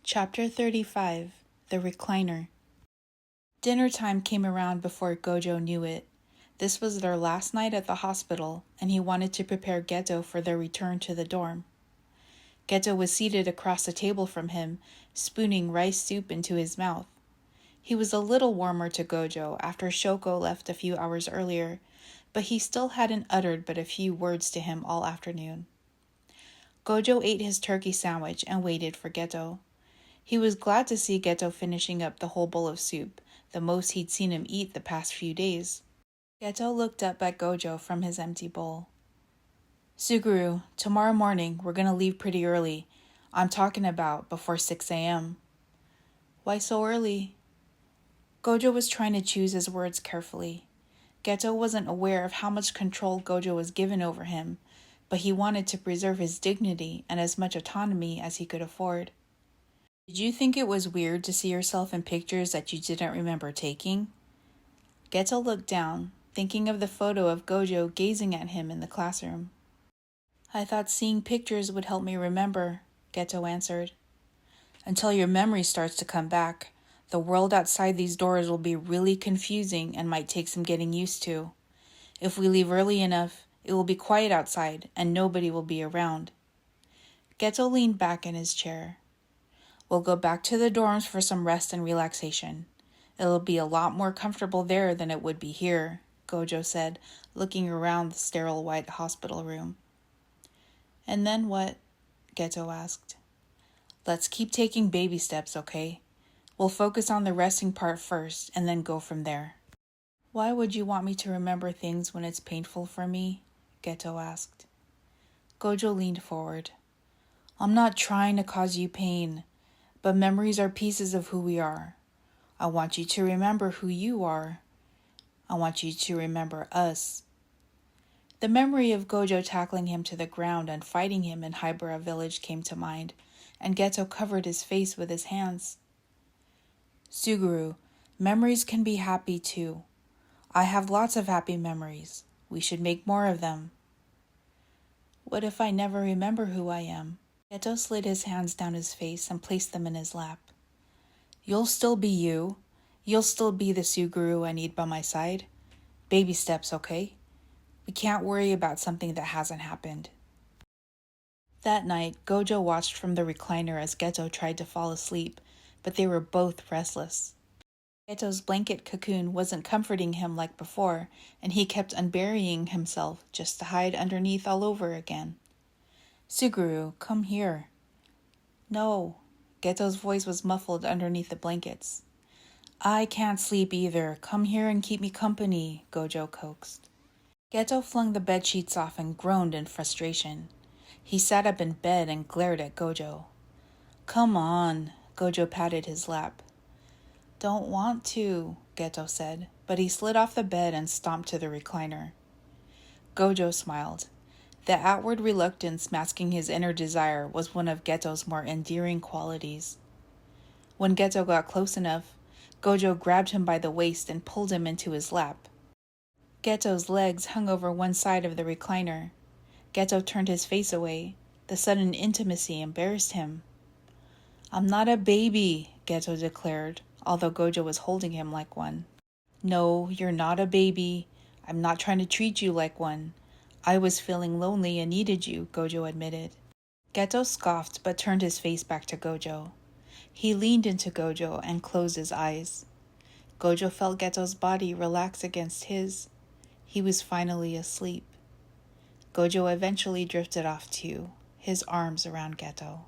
Chapter 35, The Recliner. Dinner time came around before Gojo knew it. This was their last night at the hospital, and he wanted to prepare Geto for their return to the dorm. Geto was seated across the table from him, spooning rice soup into his mouth. He was a little warmer to Gojo after Shoko left a few hours earlier, but he still hadn't uttered but a few words to him all afternoon. Gojo ate his turkey sandwich and waited for Geto. He was glad to see Geto finishing up the whole bowl of soup, the most he'd seen him eat the past few days. Geto looked up at Gojo from his empty bowl. "Suguru, tomorrow morning we're gonna leave pretty early. I'm talking about before 6 a.m. "Why so early?" Gojo was trying to choose his words carefully. Geto wasn't aware of how much control Gojo was given over him, but he wanted to preserve his dignity and as much autonomy as he could afford. "Did you think it was weird to see yourself in pictures that you didn't remember taking?" Geto looked down, thinking of the photo of Gojo gazing at him in the classroom. "I thought seeing pictures would help me remember," Geto answered. "Until your memory starts to come back. The world outside these doors will be really confusing and might take some getting used to. If we leave early enough, it will be quiet outside and nobody will be around." Geto leaned back in his chair. "We'll go back to the dorms for some rest and relaxation. It'll be a lot more comfortable there than it would be here," Gojo said, looking around the sterile white hospital room. "And then what?" Geto asked. "Let's keep taking baby steps, okay? We'll focus on the resting part first and then go from there." "Why would you want me to remember things when it's painful for me?" Geto asked. Gojo leaned forward. "I'm not trying to cause you pain, but memories are pieces of who we are. I want you to remember who you are. I want you to remember us." The memory of Gojo tackling him to the ground and fighting him in Hybera village came to mind, and Geto covered his face with his hands. "Suguru, memories can be happy too. I have lots of happy memories. We should make more of them." "What if I never remember who I am?" Geto slid his hands down his face and placed them in his lap. "You'll still be you. You'll still be the Suguru I need by my side. Baby steps, okay? We can't worry about something that hasn't happened." That night, Gojo watched from the recliner as Geto tried to fall asleep, but they were both restless. Geto's blanket cocoon wasn't comforting him like before, and he kept unburying himself just to hide underneath all over again. "Suguru, come here." "No." Geto's voice was muffled underneath the blankets. "I can't sleep either. Come here and keep me company," Gojo coaxed. Geto flung the bedsheets off and groaned in frustration. He sat up in bed and glared at Gojo. "Come on," Gojo patted his lap. "Don't want to," Geto said, but he slid off the bed and stomped to the recliner. Gojo smiled. The outward reluctance masking his inner desire was one of Geto's more endearing qualities. When Geto got close enough, Gojo grabbed him by the waist and pulled him into his lap. Geto's legs hung over one side of the recliner. Geto turned his face away. The sudden intimacy embarrassed him. "I'm not a baby," Geto declared, although Gojo was holding him like one. "No, you're not a baby. I'm not trying to treat you like one. I was feeling lonely and needed you," Gojo admitted. Geto scoffed but turned his face back to Gojo. He leaned into Gojo and closed his eyes. Gojo felt Geto's body relax against his. He was finally asleep. Gojo eventually drifted off too, his arms around Geto.